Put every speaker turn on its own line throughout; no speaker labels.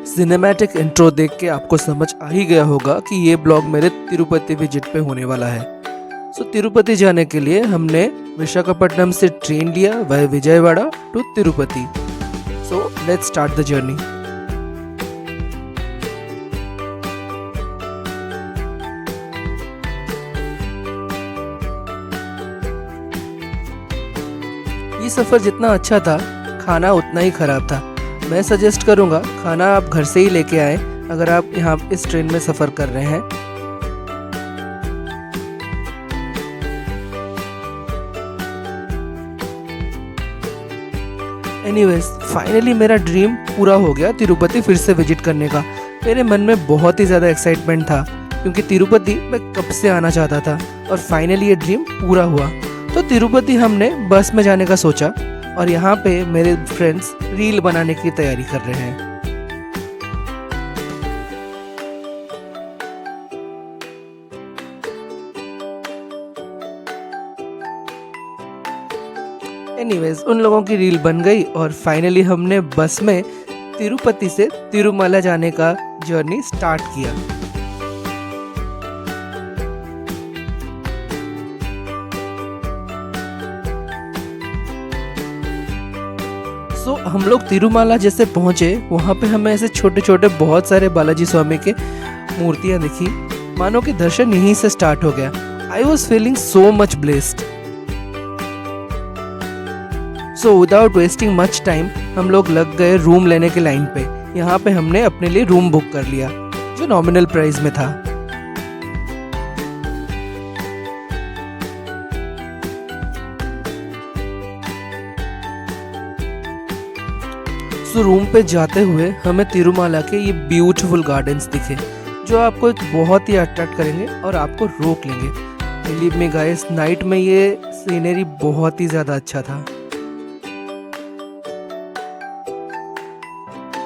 Cinematic intro देख के आपको समझ आ ही गया होगा कि ये ब्लॉग मेरे तिरुपति विजिट पे होने वाला है। सो तिरुपति जाने के लिए हमने विशाखापट्टनम से ट्रेन लिया वह Vijayawada to Tirupati. So let's start the journey. ये सफ़र जितना अच्छा था खाना उतना ही ख़राब था। मैं सजेस्ट करूँगा खाना आप घर से ही लेके आएँ अगर आप यहाँ इस ट्रेन में सफ़र कर रहे हैं। एनीवेज फाइनली मेरा ड्रीम पूरा हो गया तिरुपति फिर से विजिट करने का। मेरे मन में बहुत ही ज़्यादा एक्साइटमेंट था क्योंकि तिरुपति मैं कब से आना चाहता था और फाइनली ये ड्रीम पूरा हुआ। तो तिरुपति हमने बस में जाने का सोचा और यहाँ पे मेरे फ्रेंड्स रील बनाने की तैयारी कर रहे हैं। एनीवेज उन लोगों की रील बन गई और फाइनली हमने बस में तिरुपति से तिरुमला जाने का जर्नी स्टार्ट किया। सो हम लोग तिरुमला जैसे पहुंचे वहाँ पे हमें ऐसे छोटे छोटे बहुत सारे बालाजी स्वामी के मूर्तियाँ दिखी, मानो कि दर्शन यहीं से स्टार्ट हो गया। I was feeling so much blessed. So without wasting much time हम लोग लग गए रूम लेने के लाइन पे। यहाँ पे हमने अपने लिए रूम बुक कर लिया जो नॉमिनल प्राइस में था। रूम पे जाते हुए हमें तिरुमला के ये ब्यूटीफुल गार्डन्स दिखे जो आपको बहुत ही अट्रैक्ट करेंगे और आपको रोक लेंगे। बिलीव मी गाइस, नाइट में ये सीनरी बहुत ही ज़्यादा अच्छा था।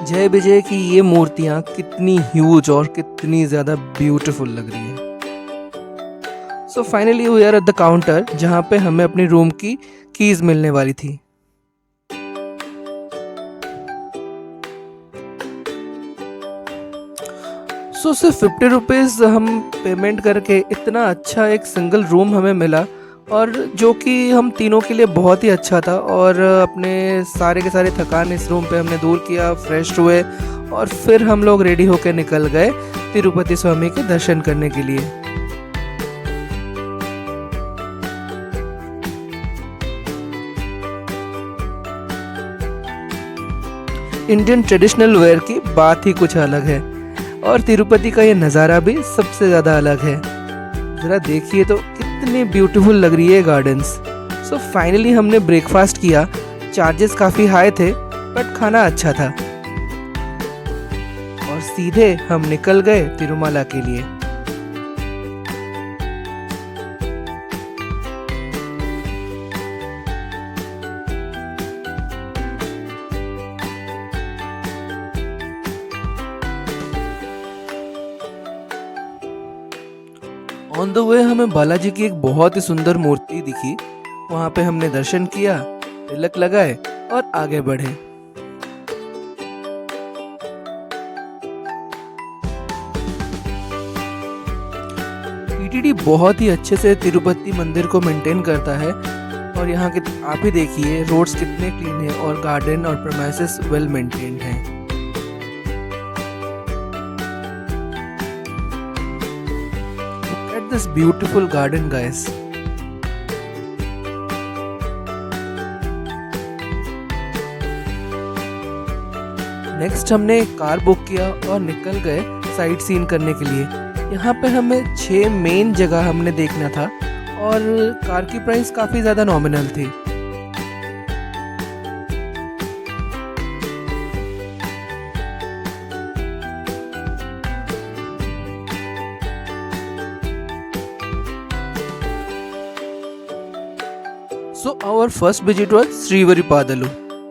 जय विजय की ये मूर्तियाँ कितनी ह्यूज और कितनी ज़्यादा ब्यूटीफुल लग रही है। So finally we are at the counter जहाँ पे हमें अपनी रूम की कीज़ मिलने वाली थी। सो सिर्फ 50 रुपीज़ हम पेमेंट करके इतना अच्छा एक सिंगल रूम हमें मिला और जो कि हम तीनों के लिए बहुत ही अच्छा था। और अपने सारे के सारे थकान इस रूम पे हमने दूर किया, फ्रेश हुए और फिर हम लोग रेडी होकर निकल गए तिरुपति स्वामी के दर्शन करने के लिए। इंडियन ट्रेडिशनल वेयर की बात ही कुछ अलग है और तिरुपति का ये नज़ारा भी सबसे ज़्यादा अलग है। ज़रा देखिए तो कितनी ब्यूटीफुल लग रही है गार्डन्स। सो फाइनली हमने ब्रेकफास्ट किया। चार्जेस काफ़ी हाई थे बट खाना अच्छा था और सीधे हम निकल गए तिरुमला के लिए। ऑन द वे हमें बालाजी की एक बहुत ही सुंदर मूर्ति दिखी। वहाँ पे हमने दर्शन किया, तिलक लगाए और आगे बढ़े। टीटीडी बहुत ही अच्छे से तिरुपति मंदिर को मेंटेन करता है और यहाँ के आप ही देखिए रोड्स कितने क्लीन है और गार्डन और प्रेमाइसेस वेल मेंटेन्ड हैं। This beautiful garden guys. Next हमने एक कार बुक किया और निकल गए साइट सीन करने के लिए। यहाँ पे हमें 6 मेन जगह हमने देखना था और कार की प्राइस काफ़ी ज़्यादा नॉमिनल थी। So our first visit was Srivaripadalu.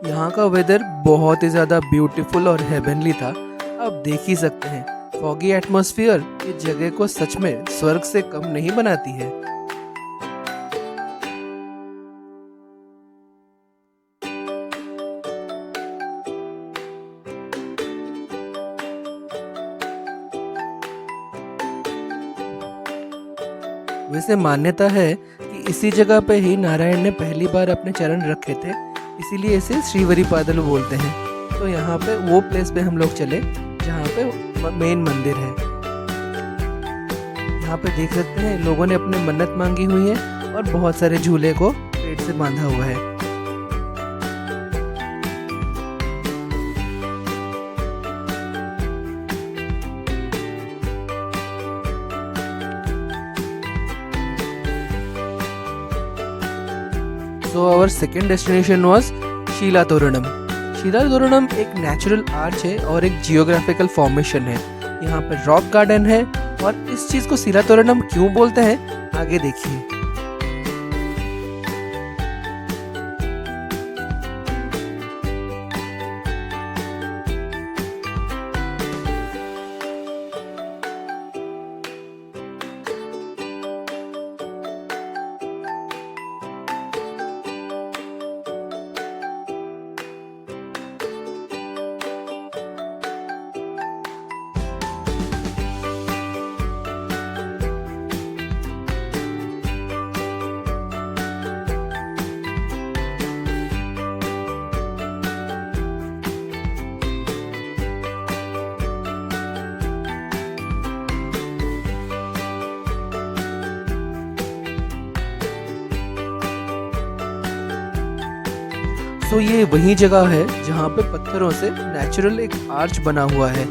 यहाँ का वेदर बहुत ही ज़्यादा ब्यूटीफुल और हेवनली था। आप देख ही सकते हैं फॉगी एटमॉस्फेयर इस जगह को सच में स्वर्ग से कम नहीं बनाती है। वैसे मान्यता है कि इसी जगह पे ही नारायण ने पहली बार अपने चरण रखे थे, इसीलिए इसे श्रीवरी पादल बोलते हैं। तो यहाँ पे वो प्लेस पे हम लोग चले जहाँ पे मेन मंदिर है। यहाँ पे देख सकते हैं लोगों ने अपने मन्नत मांगी हुई है और बहुत सारे झूले को पेड़ से बांधा हुआ है। So our second destination was Sheila तोरणम। Sheila तोरणम एक नेचुरल आर्च है और एक जियोग्राफिकल फॉर्मेशन है। यहाँ पर रॉक गार्डन है और इस चीज को शीला तोरणम क्यों बोलते हैं आगे देखिए। सो ये वही जगह है जहाँ पे पत्थरों से नेचुरल एक आर्च बना हुआ है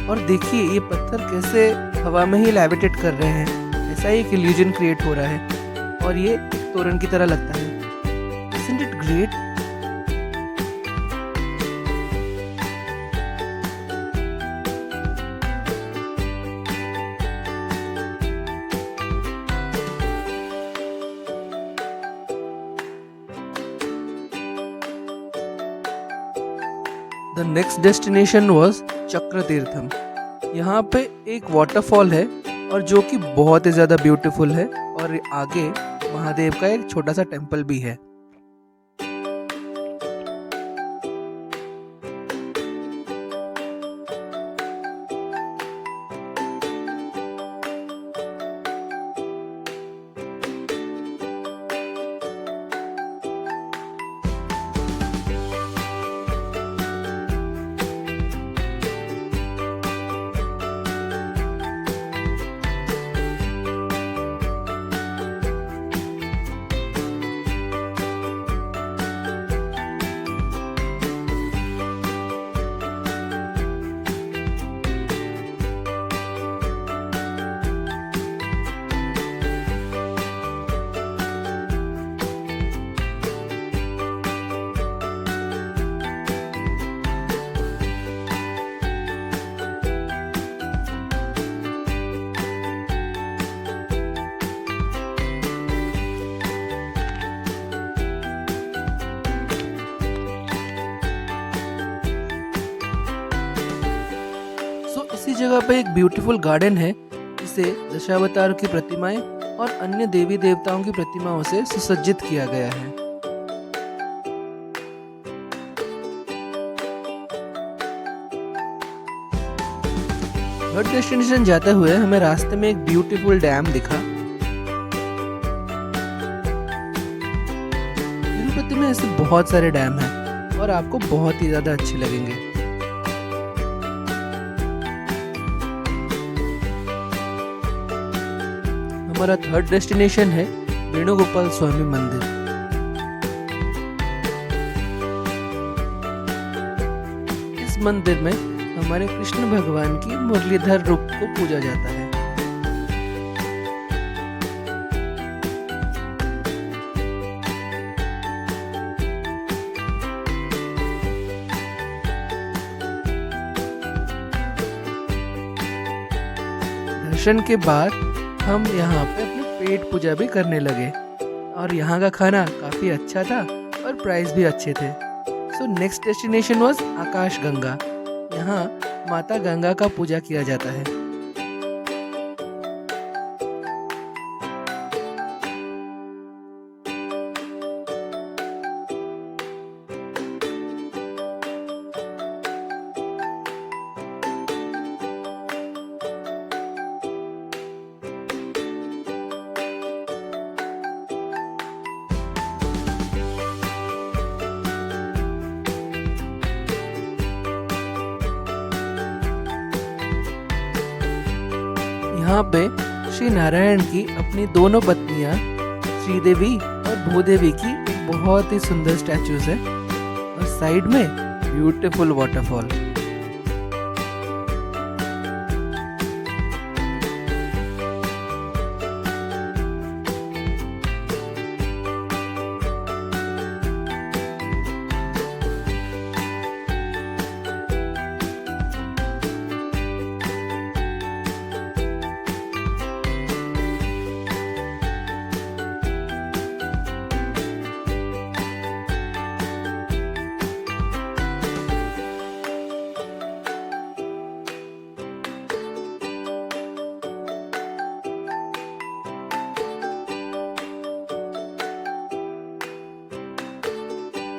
और देखिए ये पत्थर कैसे हवा में ही लेविटेट कर रहे हैं, ऐसा ही एक इल्यूजन क्रिएट हो रहा है और ये एक तोरण की तरह लगता है। Isn't it great? The next destination was चक्र तीर्थम। यहाँ पे एक वाटरफॉल है और जो कि बहुत ही ज़्यादा ब्यूटीफुल है और आगे महादेव का एक छोटा सा टेम्पल भी है। इसी जगह पे एक ब्यूटीफुल गार्डन है जिसे दशावतार की प्रतिमाएं और अन्य देवी देवताओं की प्रतिमाओं से सुसज्जित किया गया है। थर्ड डेस्टिनेशन जाते हुए हमें रास्ते में एक ब्यूटीफुल डैम दिखा। तिरुपति में ऐसे बहुत सारे डैम हैं और आपको बहुत ही ज्यादा अच्छे लगेंगे। हमारा थर्ड डेस्टिनेशन है वेणुगोपाल स्वामी मंदिर। इस मंदिर में हमारे कृष्ण भगवान की मुरलीधर रूप को पूजा जाता है। दर्शन के बाद हम यहाँ पे अपने पेट पूजा भी करने लगे और यहाँ का खाना काफी अच्छा था और प्राइस भी अच्छे थे। सो नेक्स्ट डेस्टिनेशन वाज आकाश गंगा। यहाँ माता गंगा का पूजा किया जाता है। यहाँ पे श्री नारायण की अपनी दोनों पत्नियाँ श्रीदेवी और भूदेवी की एक बहुत ही सुंदर स्टैचूज है और साइड में ब्यूटीफुल वाटरफॉल।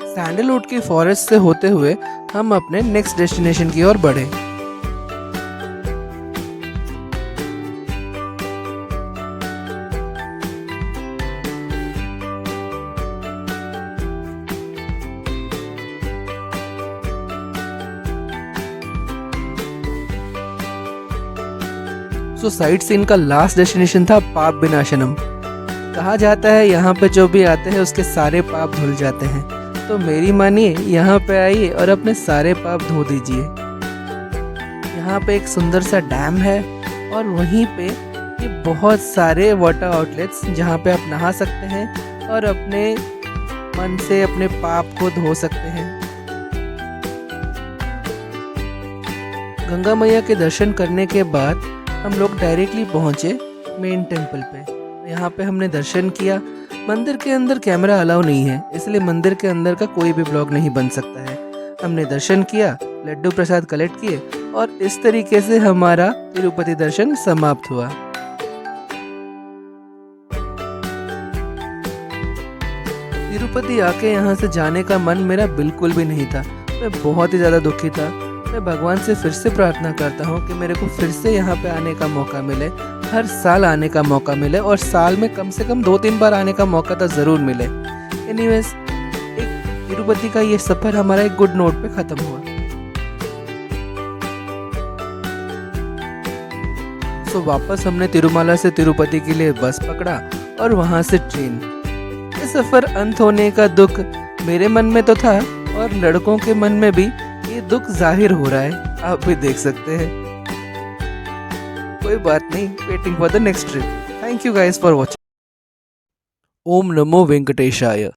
सैंडलवुड की फॉरेस्ट से होते हुए हम अपने नेक्स्ट डेस्टिनेशन की ओर बढ़े। साइट सीन का लास्ट डेस्टिनेशन था पाप विनाशनम। कहा जाता है यहाँ पे जो भी आते हैं उसके सारे पाप धुल जाते हैं, तो मेरी मानिए यहाँ पे आइए और अपने सारे पाप धो दीजिए। यहाँ पे एक सुंदर सा डैम है और वहीं पे ये बहुत सारे वाटर आउटलेट्स जहाँ पे आप नहा सकते हैं और अपने मन से अपने पाप को धो सकते हैं। गंगा मैया के दर्शन करने के बाद हम लोग डायरेक्टली पहुँचे मेन टेम्पल पे। यहाँ पे हमने दर्शन किया। मंदिर के अंदर कैमरा अलाउ नहीं है, इसलिए मंदिर के अंदर का कोई भी ब्लॉग नहीं बन सकता है। हमने दर्शन किया, लड्डू प्रसाद कलेक्ट किए और इस तरीके से हमारा तिरुपति दर्शन समाप्त हुआ। तिरुपति आके यहाँ से जाने का मन मेरा बिल्कुल भी नहीं था। मैं बहुत ही ज़्यादा दुखी था। मैं भगवान से फिर से प्रार्थना करता हूँ कि मेरे को फिर से यहाँ पे आने का मौका मिले, हर साल आने का मौका मिले और साल में कम से कम 2-3 बार आने का मौका तो ज़रूर मिले। एनीवेज, एक तिरुपति का ये सफ़र हमारा एक गुड नोट पे ख़त्म हुआ। तो वापस हमने तिरुमाला से तिरुपति के लिए बस पकड़ा और वहाँ से ट्रेन। ये सफ़र अंत होने का दुख मेरे मन में तो था और लड़कों के मन में भी ये दुख जाहिर हो रहा है, आप भी देख सकते हैं। कोई बात नहीं, waiting for the next trip. Thank you guys for watching. ओम नमो वेंकटेशाय।